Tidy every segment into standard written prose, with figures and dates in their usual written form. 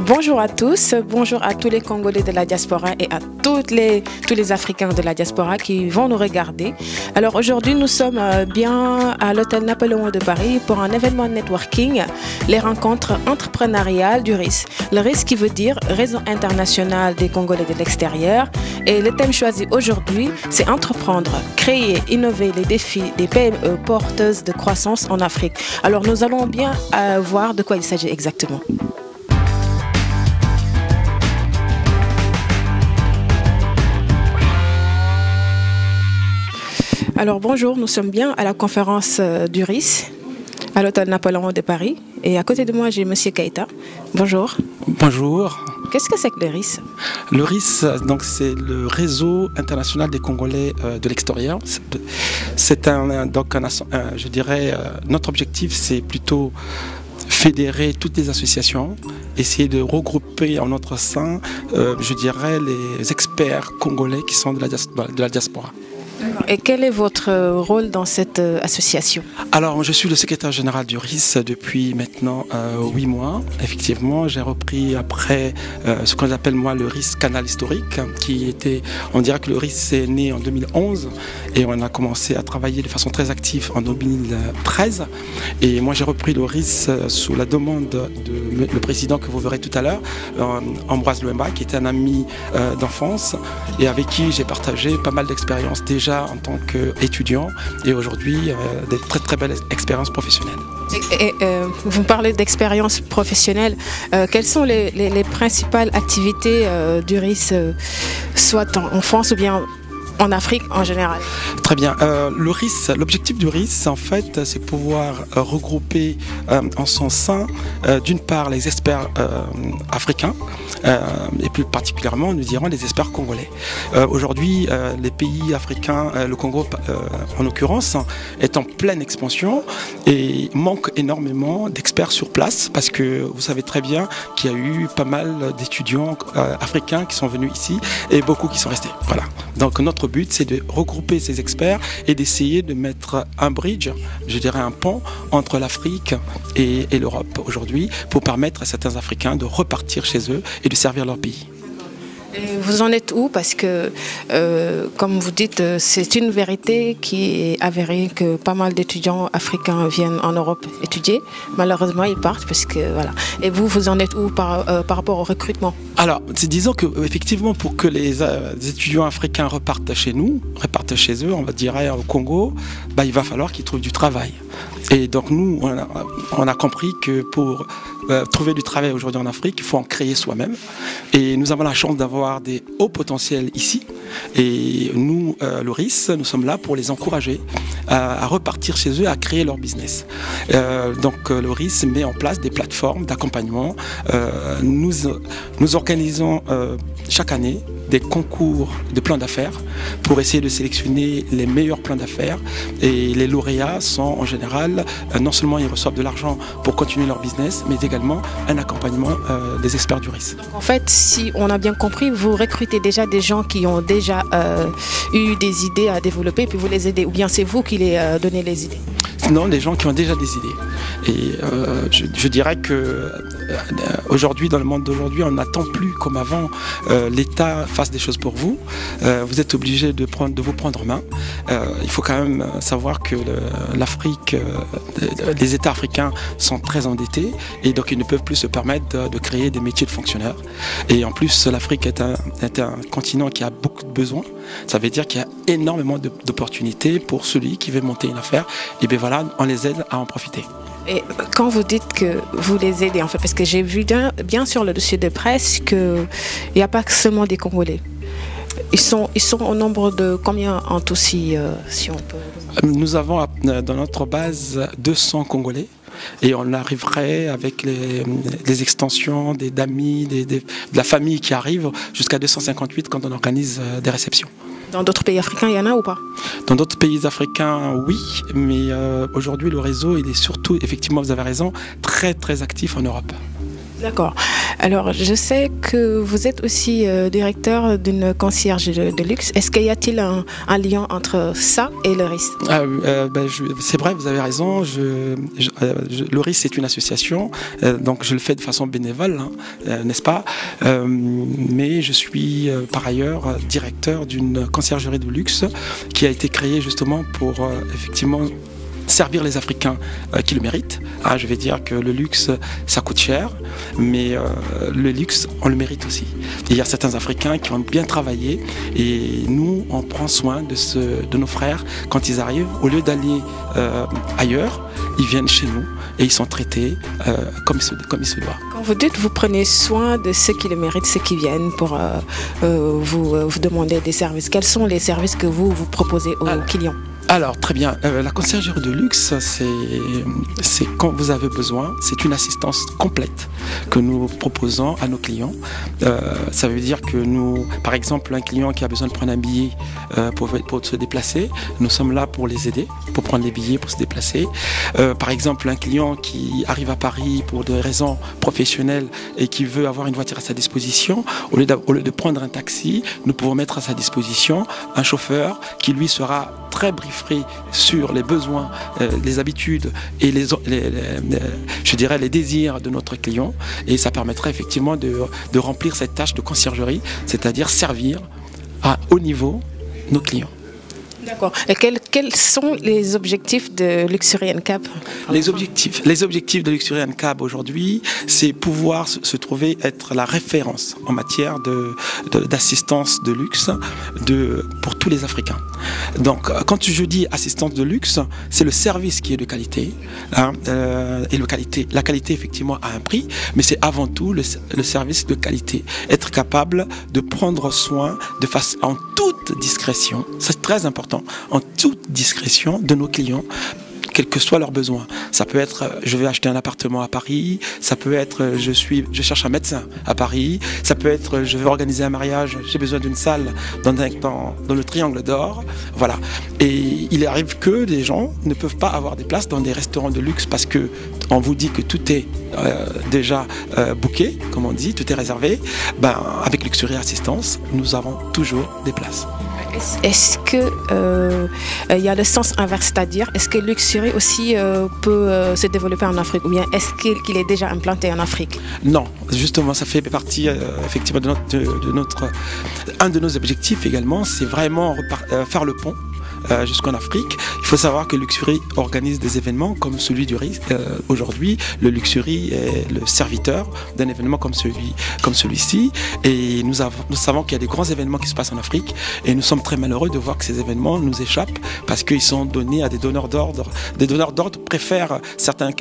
Bonjour à tous les Congolais de la diaspora et à tous les Africains de la diaspora qui vont nous regarder. Alors aujourd'hui, nous sommes bien à l'hôtel Napoléon de Paris pour un événement networking, les rencontres entrepreneuriales du RIS. Le RIS qui veut dire Réseau international des Congolais de l'extérieur. Et le thème choisi aujourd'hui, c'est entreprendre, créer, innover les défis des PME porteuses de croissance en Afrique. Alors nous allons bien voir de quoi il s'agit exactement. Alors bonjour, nous sommes bien à la conférence du RIS, à l'hôtel Napoléon de Paris. Et à côté de moi, j'ai M. Keita. Bonjour. Bonjour. Qu'est-ce que c'est que le RIS? Le RIS, donc, c'est le réseau international des Congolais de l'extérieur. Je dirais, notre objectif, c'est plutôt fédérer toutes les associations, essayer de regrouper en notre sein, je dirais, les experts congolais qui sont de la diaspora. Et quel est votre rôle dans cette association? Alors, je suis le secrétaire général du RIS depuis maintenant 8 mois. Effectivement, j'ai repris après ce qu'on appelle moi le RIS Canal historique, qui était, on dirait que le RIS est né en 2011 et on a commencé à travailler de façon très active en 2013. Et moi, j'ai repris le RIS sous la demande le président que vous verrez tout à l'heure, Ambroise Louemba, qui était un ami d'enfance et avec qui j'ai partagé pas mal d'expériences déjà en tant qu'étudiant et aujourd'hui des très belles expériences professionnelles. Vous parlez d'expériences professionnelles. Quelles sont les principales activités du RIS, soit en France ou bien en Afrique en général? Très bien. Le RIS, l'objectif du RIS, en fait, c'est pouvoir regrouper en son sein, d'une part, les experts africains et plus particulièrement, nous dirons, les experts congolais. Aujourd'hui, les pays africains, le Congo en l'occurrence, est en pleine expansion et manque énormément d'experts sur place parce que vous savez très bien qu'il y a eu pas mal d'étudiants africains qui sont venus ici et beaucoup qui sont restés. Voilà. Donc notre but, c'est de regrouper ces experts et d'essayer de mettre un bridge, je dirais un pont entre l'Afrique et l'Europe aujourd'hui pour permettre à certains Africains de repartir chez eux et de servir leur pays. Et vous en êtes où? Parce que, comme vous dites, c'est une vérité qui est avérée que pas mal d'étudiants africains viennent en Europe étudier. Malheureusement, ils partent parce que voilà. Et vous en êtes où par rapport au recrutement? Alors, disons que effectivement, pour que les étudiants africains repartent chez nous, repartent chez eux, on va dire au Congo, il va falloir qu'ils trouvent du travail. Et donc nous, on a compris que pour trouver du travail aujourd'hui en Afrique, il faut en créer soi-même. Et nous avons la chance d'avoir des hauts potentiels ici. Et nous, le RIS, nous sommes là pour les encourager à repartir chez eux, à créer leur business. Donc le RIS met en place des plateformes d'accompagnement. Nous organisons chaque année des concours de plans d'affaires pour essayer de sélectionner les meilleurs plans d'affaires. Et les lauréats sont en général, non seulement ils reçoivent de l'argent pour continuer leur business, mais également un accompagnement des experts du RIS. En fait, si on a bien compris, vous recrutez déjà des gens qui ont déjà eu des idées à développer, puis vous les aidez, ou bien c'est vous qui les donnez les idées? Non, les gens qui ont déjà des idées. Et je dirais que aujourd'hui, dans le monde d'aujourd'hui, on n'attend plus comme avant l'État fasse des choses pour vous. Vous êtes obligé de vous prendre en main. Il faut quand même savoir que l'Afrique, les États africains sont très endettés et donc ils ne peuvent plus se permettre de créer des métiers de fonctionnaires. Et en plus, l'Afrique est un continent qui a beaucoup de besoins. Ça veut dire qu'il y a énormément d'opportunités pour celui qui veut monter une affaire. Et bien voilà, on les aide à en profiter. Et quand vous dites que vous les aidez, en fait, parce que j'ai vu bien sur le dossier de presse qu'il n'y a pas seulement des Congolais. Ils sont au nombre de combien en tout si on peut... Nous avons dans notre base 200 Congolais. Et on arriverait avec les extensions d'amis, de la famille qui arrivent jusqu'à 258 quand on organise des réceptions. Dans d'autres pays africains, il y en a ou pas? Dans d'autres pays africains, oui, mais aujourd'hui le réseau, il est surtout, effectivement vous avez raison, très actif en Europe. D'accord. Alors, je sais que vous êtes aussi directeur d'une concierge de luxe. Est-ce qu'il y a-t-il un lien entre ça et le RIS? C'est vrai, vous avez raison. Le RIS est une association, donc je le fais de façon bénévole, hein, n'est-ce pas? Mais je suis par ailleurs directeur d'une conciergerie de luxe qui a été créée justement pour effectivement servir les Africains qui le méritent. Je vais dire que le luxe, ça coûte cher, mais le luxe, on le mérite aussi. Il y a certains Africains qui ont bien travaillé et nous, on prend soin de nos frères quand ils arrivent. Au lieu d'aller ailleurs, ils viennent chez nous et ils sont traités comme il se doit. Quand vous dites que vous prenez soin de ceux qui le méritent, ceux qui viennent pour vous demander des services, quels sont les services que vous proposez aux clients? Alors, très bien. La conciergerie de luxe, c'est quand vous avez besoin, c'est une assistance complète que nous proposons à nos clients. Ça veut dire que nous, par exemple, un client qui a besoin de prendre un billet pour se déplacer, nous sommes là pour les aider, pour prendre les billets, pour se déplacer. Par exemple, un client qui arrive à Paris pour des raisons professionnelles et qui veut avoir une voiture à sa disposition, au lieu de prendre un taxi, nous pouvons mettre à sa disposition un chauffeur qui lui sera très briefé sur les besoins, les habitudes et je dirais les désirs de notre client, et ça permettrait effectivement de remplir cette tâche de conciergerie, c'est-à-dire servir à haut niveau nos clients. D'accord. Et quels sont les objectifs de Luxury & Cab? Les objectifs de Luxury & Cab aujourd'hui, c'est pouvoir se trouver être la référence en matière d'assistance de luxe pour tous les Africains. Donc, quand je dis assistance de luxe, c'est le service qui est de qualité, hein, et la qualité effectivement a un prix, mais c'est avant tout le service de qualité. Être capable de prendre soin en toute discrétion, c'est très important, en toute discrétion de nos clients, quels que soient leurs besoins. Ça peut être, je vais acheter un appartement à Paris, ça peut être, je cherche un médecin à Paris, ça peut être, je veux organiser un mariage, j'ai besoin d'une salle dans le Triangle d'Or, voilà. Et il arrive que des gens ne peuvent pas avoir des places dans des restaurants de luxe parce que on vous dit que tout est déjà booké, comme on dit, tout est réservé. Avec Luxury Assistance, nous avons toujours des places. Est-ce qu'il y a le sens inverse, c'est-à-dire est-ce que Luxury aussi peut se développer en Afrique, ou bien est-ce qu'il est déjà implanté en Afrique? Non, justement, ça fait partie effectivement un de nos objectifs également, c'est vraiment faire le pont jusqu'en Afrique. Il faut savoir que Luxury organise des événements comme celui du RIS. Aujourd'hui, le Luxury est le serviteur d'un événement comme celui-ci. Et nous savons qu'il y a des grands événements qui se passent en Afrique. Et nous sommes très malheureux de voir que ces événements nous échappent parce qu'ils sont donnés à des donneurs d'ordre. Des donneurs d'ordre préfèrent certains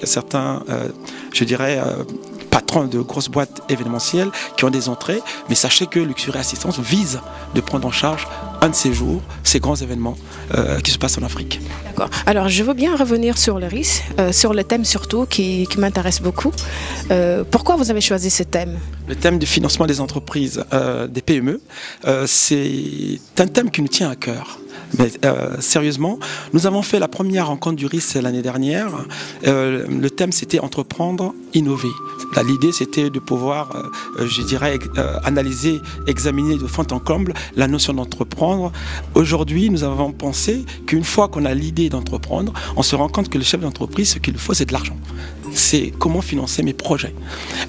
je dirais, patrons de grosses boîtes événementielles qui ont des entrées, mais sachez que Luxury Assistance vise de prendre en charge un de ces jours, ces grands événements qui se passent en Afrique. D'accord. Alors je veux bien revenir sur le RIS, sur le thème surtout qui m'intéresse beaucoup. Pourquoi vous avez choisi ce thème? Le thème du financement des entreprises, des PME, c'est un thème qui nous tient à cœur. Mais sérieusement, nous avons fait la première rencontre du RIS l'année dernière. Le thème c'était entreprendre, innover. L'idée c'était de pouvoir, je dirais, analyser, examiner de fond en comble la notion d'entreprendre. Aujourd'hui, nous avons pensé qu'une fois qu'on a l'idée d'entreprendre, on se rend compte que le chef d'entreprise, ce qu'il lui faut, c'est de l'argent. C'est comment financer mes projets.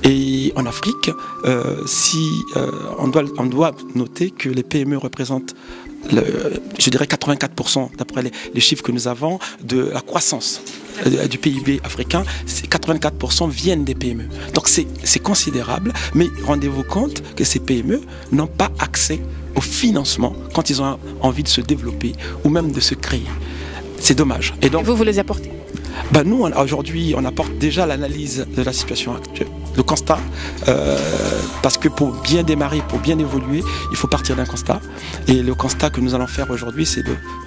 Et en Afrique, on doit noter que les PME représentent je dirais 84% d'après les chiffres que nous avons de la croissance du PIB africain, 84% viennent des PME. Donc c'est considérable, mais rendez-vous compte que ces PME n'ont pas accès au financement quand ils ont envie de se développer ou même de se créer. C'est dommage. Et donc, vous les apportez? Nous, aujourd'hui, on apporte déjà l'analyse de la situation actuelle, le constat, parce que pour bien démarrer, pour bien évoluer, il faut partir d'un constat. Et le constat que nous allons faire aujourd'hui, c'est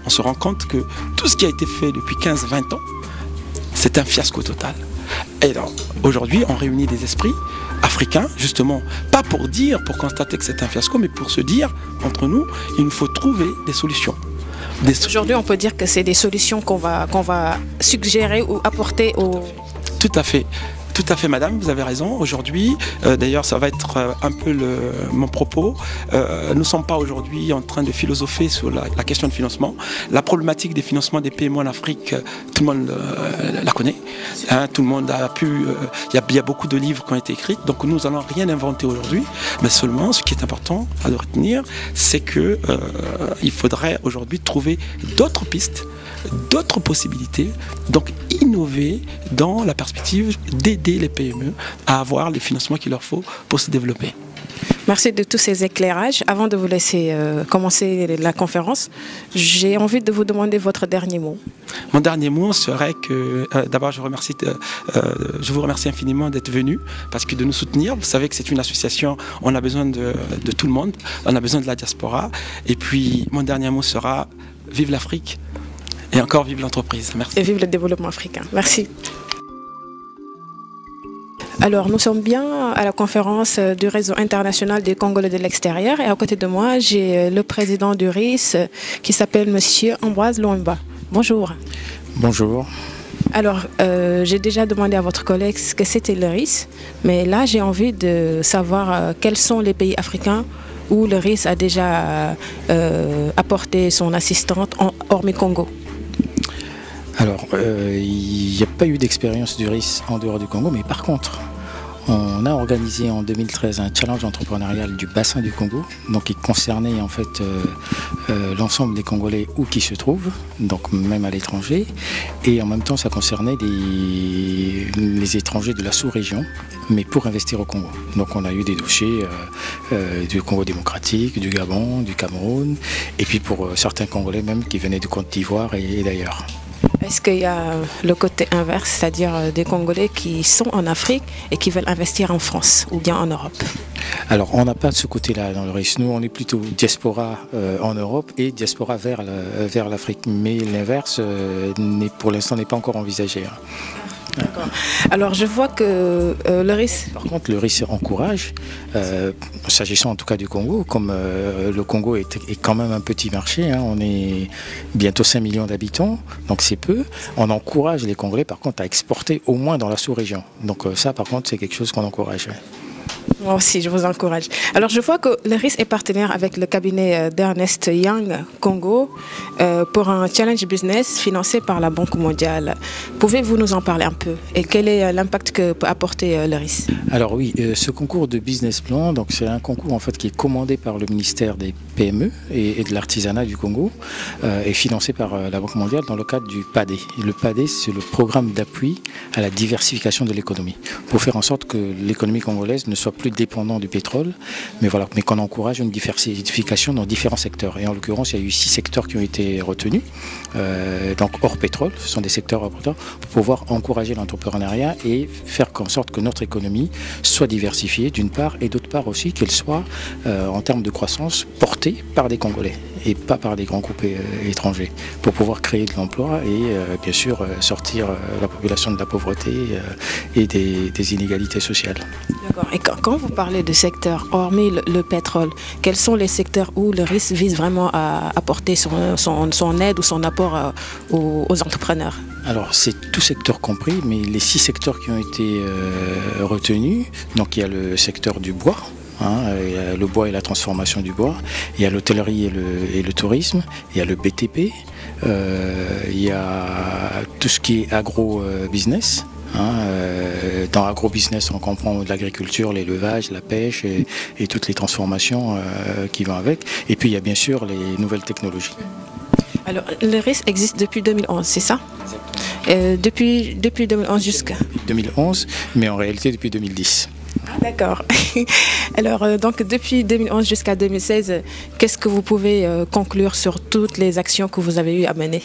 on se rend compte que tout ce qui a été fait depuis 15-20 ans, c'est un fiasco total. Et donc, aujourd'hui, on réunit des esprits africains, justement, pas pour constater que c'est un fiasco, mais pour se dire, entre nous, il nous faut trouver des solutions. Aujourd'hui, on peut dire que c'est des solutions qu'on va suggérer ou apporter aux... Tout à fait. Tout à fait, madame, vous avez raison. Aujourd'hui, d'ailleurs, ça va être un peu mon propos. Nous ne sommes pas aujourd'hui en train de philosopher sur la question de financement. La problématique des financements des PME en Afrique, tout le monde la connaît. Hein, tout le monde a pu... Il y a beaucoup de livres qui ont été écrits, donc nous n'allons rien inventer aujourd'hui. Mais seulement, ce qui est important à retenir, c'est qu'il faudrait aujourd'hui trouver d'autres pistes, d'autres possibilités, donc innover dans la perspective d'aider les PME à avoir les financements qu'il leur faut pour se développer. Merci de tous ces éclairages. Avant de vous laisser commencer la conférence, j'ai envie de vous demander votre dernier mot. Mon dernier mot serait que, d'abord, je vous remercie infiniment d'être venu, parce que de nous soutenir. Vous savez que c'est une association, on a besoin de tout le monde, on a besoin de la diaspora. Et puis, mon dernier mot sera vive l'Afrique et encore vive l'entreprise. Merci. Et vive le développement africain. Merci. Alors, nous sommes bien à la conférence du réseau international des Congolais de l'extérieur et à côté de moi, j'ai le président du RIS qui s'appelle Monsieur Ambroise Luamba. Bonjour. Bonjour. Alors, j'ai déjà demandé à votre collègue ce que c'était le RIS, mais là, j'ai envie de savoir quels sont les pays africains où le RIS a déjà apporté son assistante hormis Congo. Alors, il n'y a pas eu d'expérience du RIS en dehors du Congo, mais par contre, on a organisé en 2013 un challenge entrepreneurial du bassin du Congo, donc qui concernait en fait l'ensemble des Congolais où qu'ils se trouvent, donc même à l'étranger, et en même temps ça concernait les étrangers de la sous-région, mais pour investir au Congo. Donc on a eu des dossiers du Congo démocratique, du Gabon, du Cameroun, et puis pour certains Congolais même qui venaient de Côte d'Ivoire et d'ailleurs. Est-ce qu'il y a le côté inverse, c'est-à-dire des Congolais qui sont en Afrique et qui veulent investir en France ou bien en Europe? Alors, on n'a pas ce côté-là dans le RIS. Nous, on est plutôt diaspora en Europe et diaspora vers l'Afrique. Mais l'inverse, pour l'instant, n'est pas encore envisagé. D'accord. Alors je vois que le RIS... Par contre, le RIS encourage, s'agissant en tout cas du Congo, comme le Congo est quand même un petit marché, hein, on est bientôt 5 millions d'habitants, donc c'est peu, on encourage les Congolais par contre à exporter au moins dans la sous-région. Donc ça par contre c'est quelque chose qu'on encourage. Ouais. Moi aussi, je vous encourage. Alors, je vois que le RIS est partenaire avec le cabinet d'Ernest Young Congo pour un challenge business financé par la Banque mondiale. Pouvez-vous nous en parler un peu? Et quel est l'impact que peut apporter le RIS? Alors oui, ce concours de business plan, donc c'est un concours en fait qui est commandé par le ministère des PME et de l'artisanat du Congo et financé par la Banque mondiale dans le cadre du PADé. Et le PADé, c'est le programme d'appui à la diversification de l'économie, pour faire en sorte que l'économie congolaise ne soit plus dépendant du pétrole, mais qu'on encourage une diversification dans différents secteurs. Et en l'occurrence, il y a eu 6 secteurs qui ont été retenus, donc hors pétrole, ce sont des secteurs hors pétrole, pour pouvoir encourager l'entrepreneuriat et faire en sorte que notre économie soit diversifiée d'une part, et d'autre part aussi qu'elle soit, en termes de croissance, portée par des Congolais et pas par des grands groupes étrangers, pour pouvoir créer de l'emploi et bien sûr sortir la population de la pauvreté et des inégalités sociales. D'accord. Et quand vous parlez de secteurs, hormis le pétrole, quels sont les secteurs où le RIS vise vraiment à apporter son aide ou son apport aux entrepreneurs? Alors, c'est tout secteur compris, mais les 6 secteurs qui ont été retenus, donc il y a le secteur du bois, il y a le bois et la transformation du bois, il y a l'hôtellerie et le tourisme, il y a le BTP, il y a tout ce qui est agro-business. Dans agro-business, on comprend de l'agriculture, l'élevage, la pêche et toutes les transformations qui vont avec. Et puis il y a bien sûr les nouvelles technologies. Alors, le RIS existe depuis 2011, c'est ça? Depuis 2011 jusqu'à 2011, mais en réalité depuis 2010. D'accord. Alors, donc, depuis 2011 jusqu'à 2016, qu'est-ce que vous pouvez conclure sur toutes les actions que vous avez eu à mener?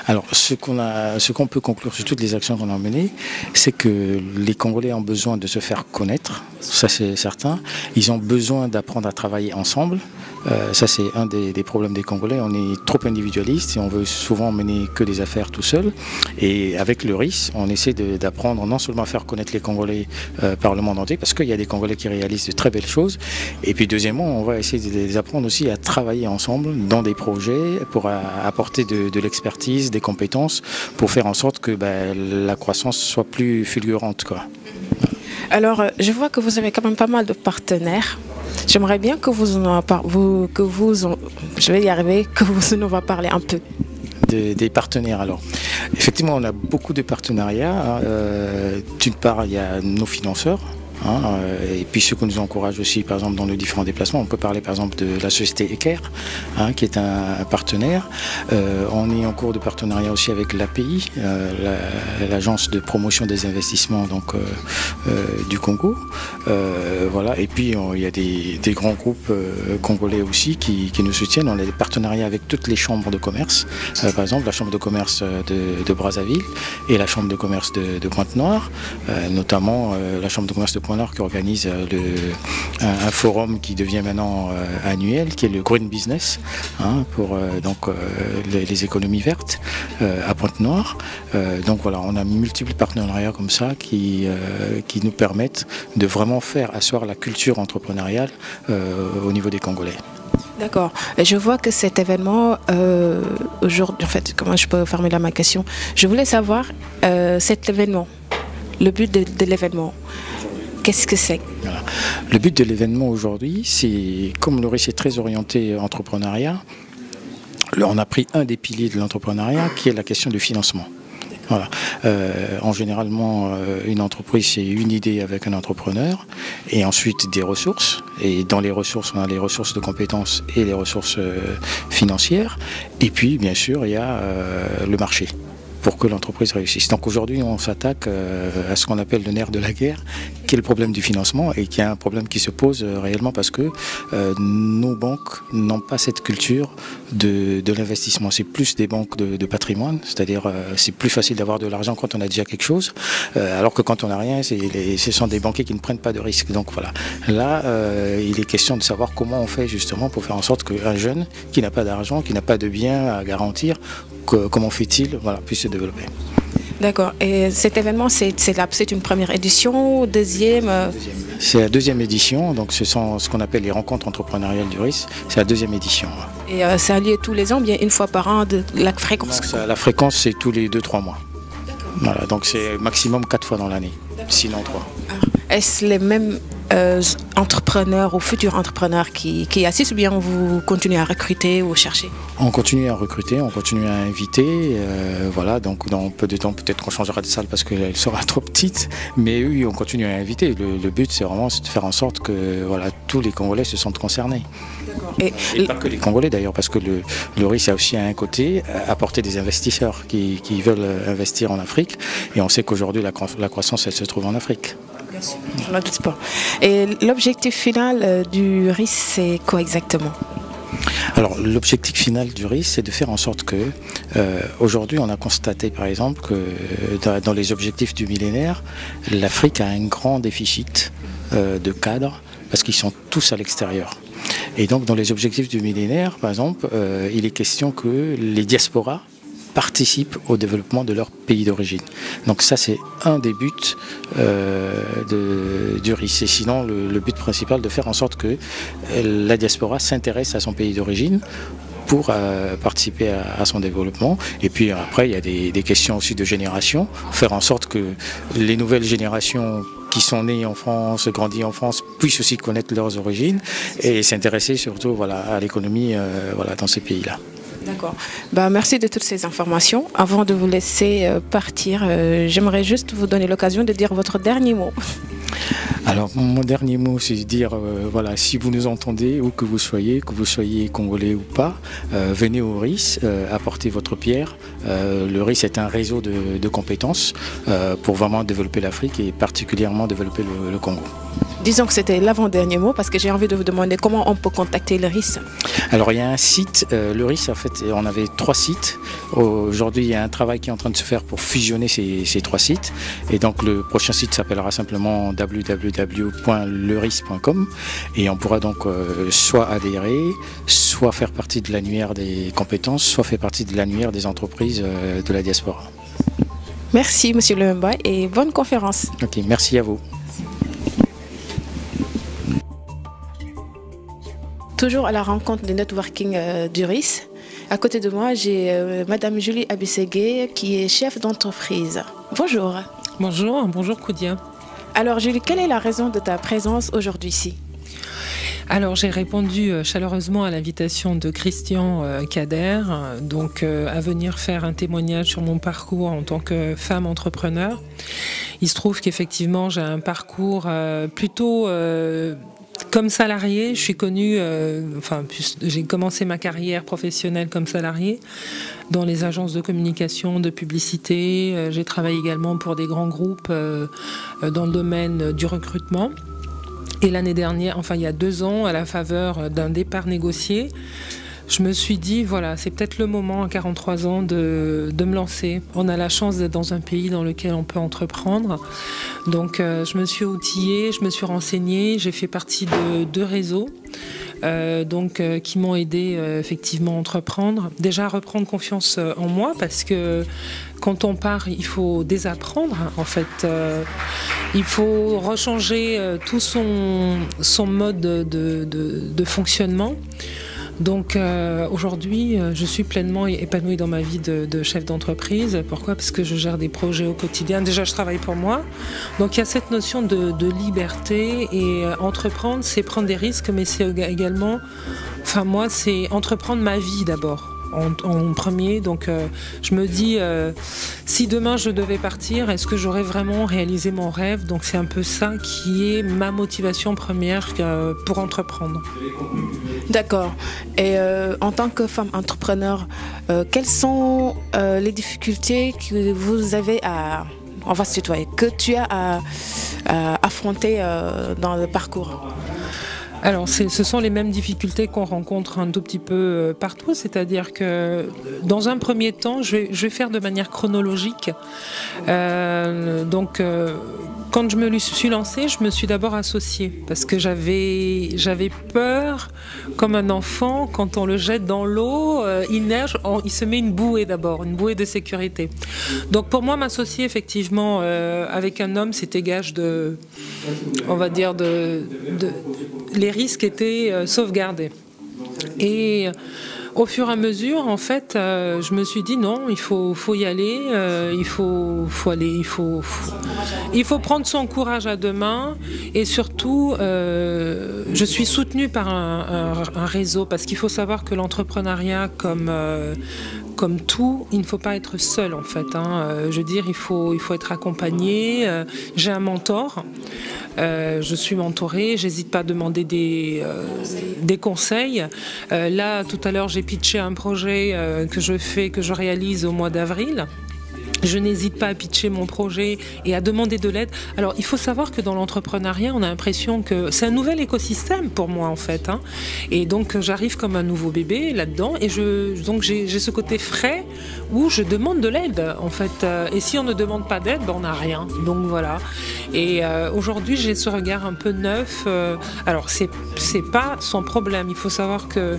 Alors, ce qu'on peut conclure sur toutes les actions qu'on a menées, c'est que les Congolais ont besoin de se faire connaître, ça c'est certain. Ils ont besoin d'apprendre à travailler ensemble. Ça c'est un des problèmes des Congolais, on est trop individualiste et on veut souvent mener que des affaires tout seul. Et avec le RIS, on essaie d'apprendre non seulement à faire connaître les Congolais par le monde entier, parce qu'il y a des Congolais qui réalisent de très belles choses, et puis deuxièmement, on va essayer de les apprendre aussi à travailler ensemble dans des projets pour apporter de l'expertise expertise, des compétences pour faire en sorte que la croissance soit plus fulgurante, quoi. Alors, je vois que vous avez quand même pas mal de partenaires. J'aimerais bien que vous en je vais y arriver, que vous nous en parlez un peu. Des partenaires, alors. Effectivement, on a beaucoup de partenariats. D'une part, il y a nos financeurs. Et puis ceux qui nous encouragent aussi, par exemple, dans nos différents déplacements. On peut parler, par exemple, de la société Eker, qui est un partenaire. On est en cours de partenariat aussi avec l'API, l'agence de promotion des investissements du Congo. Voilà. Et puis, il y a des grands groupes congolais aussi qui nous soutiennent. On a des partenariats avec toutes les chambres de commerce. Par exemple, la chambre de commerce de Brazzaville et la chambre de commerce de Pointe-Noire, notamment la chambre de commerce de Pointe-Noire qui organise un forum qui devient maintenant annuel, qui est le Green Business, pour les économies vertes à Pointe-Noire. Donc voilà, on a multiples partenariats comme ça qui nous permettent de vraiment faire asseoir la culture entrepreneuriale au niveau des Congolais. D'accord. Je vois que cet événement, aujourd'hui, en fait, comment je peux formuler ma question? Je voulais savoir cet événement, le but de l'événement. Qu'est-ce que c'est? Voilà. Le but de l'événement aujourd'hui, c'est, comme le RIS est très orienté entrepreneuriat, on a pris un des piliers de l'entrepreneuriat qui est la question du financement. Voilà. Généralement, une entreprise, c'est une idée avec un entrepreneur et ensuite des ressources. Et dans les ressources, on a les ressources de compétences et les ressources financières. Et puis, bien sûr, il y a le marché pour que l'entreprise réussisse. Donc aujourd'hui, on s'attaque à ce qu'on appelle le nerf de la guerre, qui est le problème du financement et qui est un problème qui se pose réellement parce que nos banques n'ont pas cette culture de l'investissement. C'est plus des banques de patrimoine, c'est-à-dire c'est plus facile d'avoir de l'argent quand on a déjà quelque chose, alors que quand on n'a rien, ce sont des banquiers qui ne prennent pas de risques. Donc voilà, là, il est question de savoir comment on fait justement pour faire en sorte qu'un jeune qui n'a pas d'argent, qui n'a pas de biens à garantir, comment fait-il, puisse se développer. D'accord. Et cet événement, c'est une première édition, deuxième C'est la deuxième édition, donc ce sont ce qu'on appelle les rencontres entrepreneuriales du RIS. C'est la deuxième édition. Et ça a lieu tous les ans, bien une fois par an, la fréquence? Non, la fréquence, c'est tous les 2-3 mois. Voilà, donc c'est maximum 4 fois dans l'année, sinon 3. Est-ce les mêmes entrepreneurs ou futurs entrepreneurs qui assistent ou bien vous continuez à recruter ou chercher? On continue à recruter, on continue à inviter. Voilà, donc dans peu de temps, peut-être qu'on changera de salle parce qu'elle sera trop petite. Mais oui, on continue à inviter. Le but, c'est vraiment de faire en sorte que tous les Congolais se sentent concernés. Et pas que les Congolais d'ailleurs, parce que le RIS a aussi un côté apporter des investisseurs qui veulent investir en Afrique. Et on sait qu'aujourd'hui, la croissance, elle se trouve en Afrique. Je ne doute pas. Et l'objectif final du RIS, c'est quoi exactement? Alors, l'objectif final du RIS, c'est de faire en sorte que, aujourd'hui, on a constaté par exemple que dans les objectifs du millénaire, l'Afrique a un grand déficit de cadres parce qu'ils sont tous à l'extérieur. Et donc, dans les objectifs du millénaire, par exemple, il est question que les diasporas participent au développement de leur pays d'origine. Donc ça, c'est un des buts du RIS. Et sinon, le but principal, de faire en sorte que la diaspora s'intéresse à son pays d'origine pour participer à son développement. Et puis après, il y a des questions aussi de génération, faire en sorte que les nouvelles générations qui sont nées en France, grandis en France, puissent aussi connaître leurs origines et s'intéresser surtout à l'économie dans ces pays-là. D'accord. Merci de toutes ces informations. Avant de vous laisser partir, j'aimerais juste vous donner l'occasion de dire votre dernier mot. Alors, mon dernier mot, c'est de dire, si vous nous entendez, où que vous soyez congolais ou pas, venez au RIS, apportez votre pierre. Le RIS est un réseau de compétences pour vraiment développer l'Afrique et particulièrement développer le Congo. Disons que c'était l'avant-dernier mot parce que j'ai envie de vous demander comment on peut contacter le RIS. Alors il y a un site, le RIS en fait, on avait 3 sites. Aujourd'hui il y a un travail qui est en train de se faire pour fusionner ces 3 sites. Et donc le prochain site s'appellera simplement www.leris.com et on pourra donc soit adhérer, soit faire partie de l'annuaire des compétences, soit faire partie de l'annuaire des entreprises de la diaspora. Merci Monsieur Lemba et bonne conférence. Ok, merci à vous. Toujours à la rencontre du networking du RIS. À côté de moi, j'ai Madame Julie Abisségué qui est chef d'entreprise. Bonjour. Bonjour Koudia. Alors Julie, quelle est la raison de ta présence aujourd'hui ici? Alors j'ai répondu chaleureusement à l'invitation de Christian Kader, donc à venir faire un témoignage sur mon parcours en tant que femme entrepreneur. Il se trouve qu'effectivement j'ai un parcours plutôt comme salarié. Je suis connue, j'ai commencé ma carrière professionnelle comme salarié dans les agences de communication, de publicité. J'ai travaillé également pour des grands groupes dans le domaine du recrutement. Et l'année dernière, enfin il y a 2 ans, à la faveur d'un départ négocié, je me suis dit, voilà, c'est peut-être le moment à 43 ans de me lancer. On a la chance d'être dans un pays dans lequel on peut entreprendre. Donc je me suis outillée, je me suis renseignée, j'ai fait partie de 2 réseaux. Qui m'ont aidé effectivement à entreprendre. Déjà à reprendre confiance en moi, parce que quand on part, il faut désapprendre en fait. Il faut rechanger tout son mode de fonctionnement. Donc aujourd'hui, je suis pleinement épanouie dans ma vie de chef d'entreprise. Pourquoi? Parce que je gère des projets au quotidien. Déjà, je travaille pour moi. Donc il y a cette notion de liberté, et entreprendre, c'est prendre des risques, mais c'est également, enfin moi, c'est entreprendre ma vie d'abord. En premier, donc je me dis si demain je devais partir, est-ce que j'aurais vraiment réalisé mon rêve? Donc c'est un peu ça qui est ma motivation première pour entreprendre. D'accord. Et en tant que femme entrepreneur, quelles sont les difficultés que vous avez on va se tutoyer, que tu as à affronter dans le parcours? Alors, ce sont les mêmes difficultés qu'on rencontre un tout petit peu partout, c'est-à-dire que dans un premier temps, je vais faire de manière chronologique. Quand je me suis lancée, je me suis d'abord associée parce que j'avais peur, comme un enfant, quand on le jette dans l'eau, il neige, il se met une bouée d'abord, une bouée de sécurité. Donc pour moi, m'associer effectivement avec un homme, c'était gage de, on va dire, les risques étaient sauvegardés. Et au fur et à mesure, en fait, je me suis dit non, il faut y aller, il faut prendre son courage à 2 mains, et surtout, je suis soutenue par un réseau, parce qu'il faut savoir que l'entrepreneuriat, comme tout, il ne faut pas être seul en fait. Je veux dire, il faut être accompagné. J'ai un mentor. Je suis mentorée, j'hésite pas à demander des conseils. Là, tout à l'heure, j'ai pitché un projet que je réalise au mois d'avril. Je n'hésite pas à pitcher mon projet et à demander de l'aide. Alors, il faut savoir que dans l'entrepreneuriat, on a l'impression que c'est un nouvel écosystème pour moi, en fait. Et donc, j'arrive comme un nouveau bébé là-dedans. Et donc, j'ai ce côté frais où je demande de l'aide, en fait. Et si on ne demande pas d'aide, on n'a rien. Donc, voilà. Et aujourd'hui, j'ai ce regard un peu neuf. Alors, c'est pas son problème. Il faut savoir que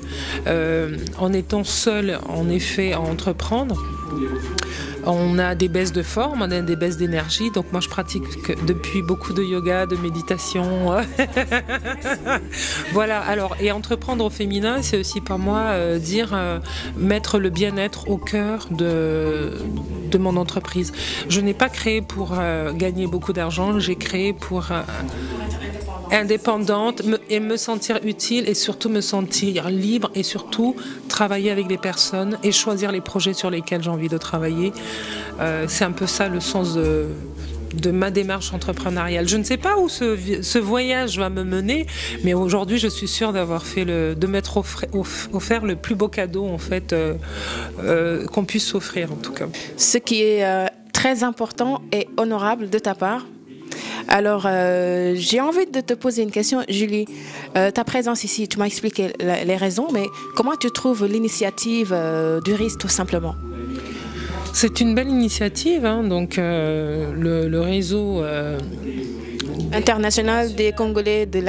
en étant seul, en effet, à entreprendre, on a des baisses de forme, on a des baisses d'énergie. Donc moi je pratique depuis beaucoup de yoga, de méditation. Voilà, alors, et entreprendre au féminin, c'est aussi pour moi mettre le bien-être au cœur de mon entreprise. Je n'ai pas créé pour gagner beaucoup d'argent, j'ai créé pour indépendante et me sentir utile, et surtout me sentir libre, et surtout travailler avec les personnes et choisir les projets sur lesquels j'ai envie de travailler. C'est un peu ça le sens de ma démarche entrepreneuriale. Je ne sais pas où ce voyage va me mener, mais aujourd'hui je suis sûre de m'être offert le plus beau cadeau en fait qu'on puisse s'offrir en tout cas. Ce qui est très important et honorable de ta part. Alors, j'ai envie de te poser une question, Julie. Ta présence ici, tu m'as expliqué les raisons, mais comment tu trouves l'initiative du RIS tout simplement? C'est une belle initiative, donc le réseau international des Congolais de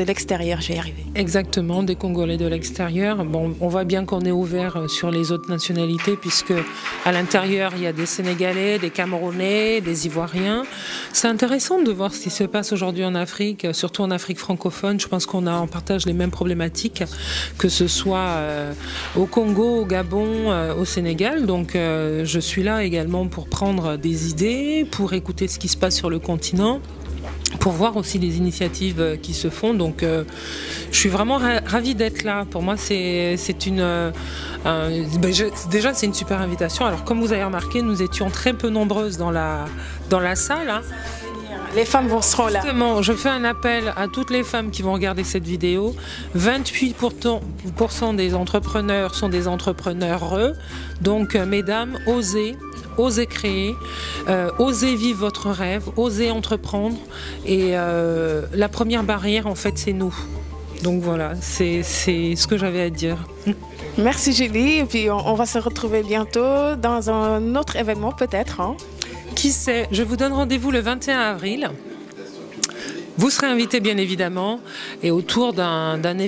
l'extérieur, j'ai arrivé. Exactement, des Congolais de l'extérieur. Bon, on voit bien qu'on est ouvert sur les autres nationalités puisque à l'intérieur il y a des Sénégalais, des Camerounais, des Ivoiriens. C'est intéressant de voir ce qui se passe aujourd'hui en Afrique, surtout en Afrique francophone. Je pense on partage les mêmes problématiques, que ce soit au Congo, au Gabon, au Sénégal. Donc je suis là également pour prendre des idées, pour écouter ce qui se passe sur le continent, pour voir aussi les initiatives qui se font. Donc je suis vraiment ravie d'être là. Pour moi, c'est une... déjà, c'est une super invitation. Alors, comme vous avez remarqué, nous étions très peu nombreuses dans la salle. Hein. Les femmes seront là. Justement, je fais un appel à toutes les femmes qui vont regarder cette vidéo. 28% des entrepreneurs sont des entrepreneurs. Donc, mesdames, osez créer, osez vivre votre rêve, osez entreprendre. Et la première barrière, en fait, c'est nous. Donc voilà, c'est ce que j'avais à dire. Merci Julie, et puis on va se retrouver bientôt dans un autre événement peut-être. Hein. Qui sait, je vous donne rendez-vous le 21 avril. Vous serez invités bien évidemment, et autour d'un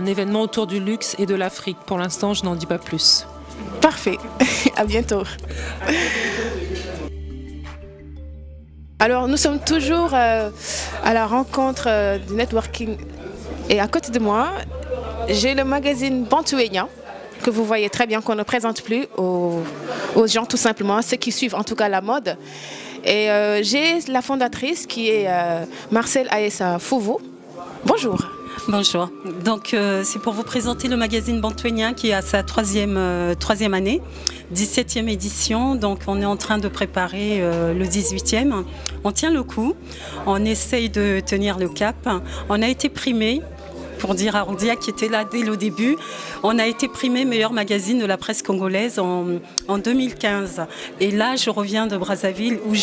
événement autour du luxe et de l'Afrique. Pour l'instant, je n'en dis pas plus. Parfait, à bientôt. Alors nous sommes toujours à la rencontre du networking, et à côté de moi, j'ai le magazine Bantouenya, que vous voyez très bien, qu'on ne présente plus aux gens tout simplement, ceux qui suivent en tout cas la mode. Et j'ai la fondatrice qui est Marcel Aessa Fouvo. Bonjour. Bonjour. Donc c'est pour vous présenter le magazine Bantouenya qui est à sa troisième année, 17e édition. Donc on est en train de préparer le 18e. On tient le coup, on essaye de tenir le cap. On a été primé. Pour dire à Roudia qui était là dès le début, on a été primé meilleur magazine de la presse congolaise en 2015. Et là, je reviens de Brazzaville où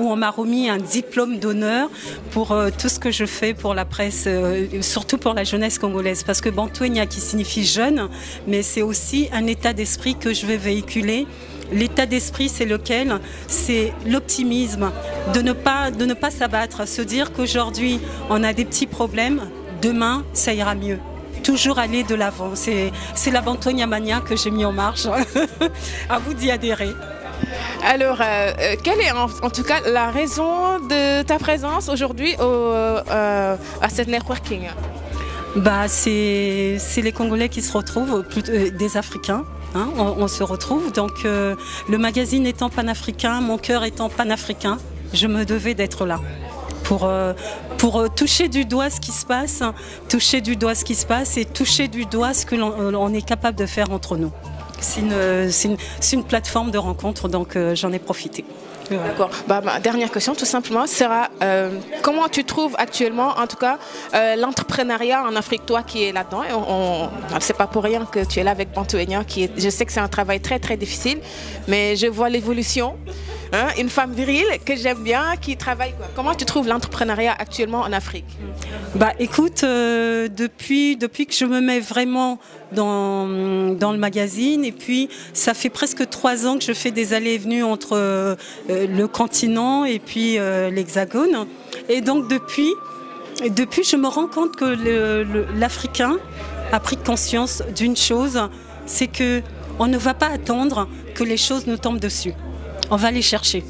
on m'a remis un diplôme d'honneur pour tout ce que je fais pour la presse, surtout pour la jeunesse congolaise. Parce que Bantouenya qui signifie jeune, mais c'est aussi un état d'esprit que je vais véhiculer. L'état d'esprit, c'est lequel? C'est l'optimisme, de ne pas s'abattre, se dire qu'aujourd'hui, on a des petits problèmes. Demain, ça ira mieux. Toujours aller de l'avant. C'est la Bantouenya Mania que j'ai mis en marche. À vous d'y adhérer. Alors, quelle est en tout cas la raison de ta présence aujourd'hui à cette networking? C'est les Congolais qui se retrouvent, des Africains. Hein, on se retrouve. Donc, le magazine étant panafricain, mon cœur étant panafricain, je me devais d'être là. Pour toucher du doigt ce qui se passe, et toucher du doigt ce que l'on est capable de faire entre nous. C'est une plateforme de rencontre, donc j'en ai profité. D'accord. Ma dernière question, tout simplement, sera comment tu trouves actuellement, en tout cas, l'entrepreneuriat en Afrique, toi qui es là-dedans. C'est pas pour rien que tu es là avec Bantouenya, je sais que c'est un travail très très difficile, mais je vois l'évolution. Hein, une femme virile que j'aime bien, qui travaille. Quoi. Comment tu trouves l'entrepreneuriat actuellement en Afrique? Écoute, depuis que je me mets vraiment dans le magazine, et puis ça fait presque 3 ans que je fais des allées et venues entre le continent et puis l'Hexagone. Et donc depuis, je me rends compte que l'Africain a pris conscience d'une chose, c'est qu'on ne va pas attendre que les choses nous tombent dessus. On va les chercher.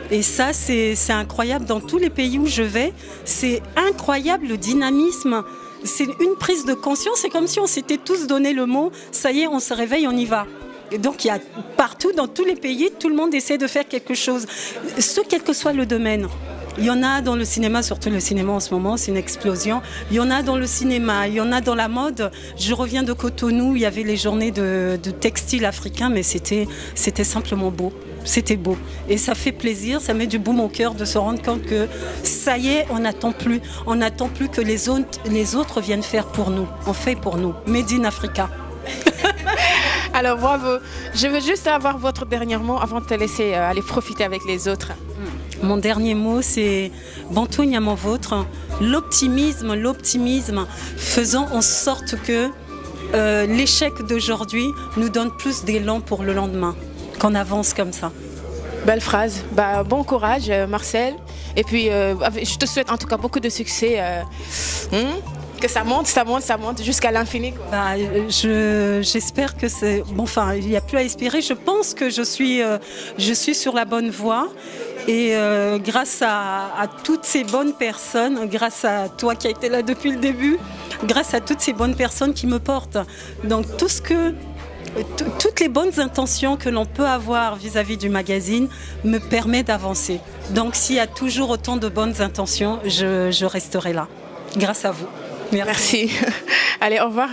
Et ça, c'est incroyable. Dans tous les pays où je vais, c'est incroyable le dynamisme. C'est une prise de conscience. C'est comme si on s'était tous donné le mot. Ça y est, on se réveille, on y va. Et donc, il y a partout, dans tous les pays, tout le monde essaie de faire quelque chose. Quel que soit le domaine. Il y en a dans le cinéma, surtout le cinéma en ce moment, c'est une explosion. Il y en a dans le cinéma, il y en a dans la mode. Je reviens de Cotonou, il y avait les journées de textile africain, mais c'était simplement beau. C'était beau. Et ça fait plaisir, ça met du baume au cœur de se rendre compte que ça y est, on n'attend plus. On n'attend plus que les autres viennent faire pour nous. On fait pour nous. Made in Africa. Alors bravo. Je veux juste avoir votre dernier mot avant de te laisser aller profiter avec les autres. Mon dernier mot, c'est Bantouenya mon vôtre. L'optimisme, faisant en sorte que l'échec d'aujourd'hui nous donne plus d'élan pour le lendemain. Qu'on avance comme ça. Belle phrase. Bah, bon courage, Marcel. Et puis, je te souhaite en tout cas beaucoup de succès. Que ça monte jusqu'à l'infini. Bah, j'espère que c'est... Bon, enfin, il n'y a plus à espérer. Je pense que je suis sur la bonne voie. Et grâce à toutes ces bonnes personnes, grâce à toi qui as été là depuis le début, grâce à toutes ces bonnes personnes qui me portent. Donc toutes les bonnes intentions que l'on peut avoir vis-à-vis du magazine me permettent d'avancer. Donc s'il y a toujours autant de bonnes intentions, je resterai là. Grâce à vous. Merci. Allez, au revoir.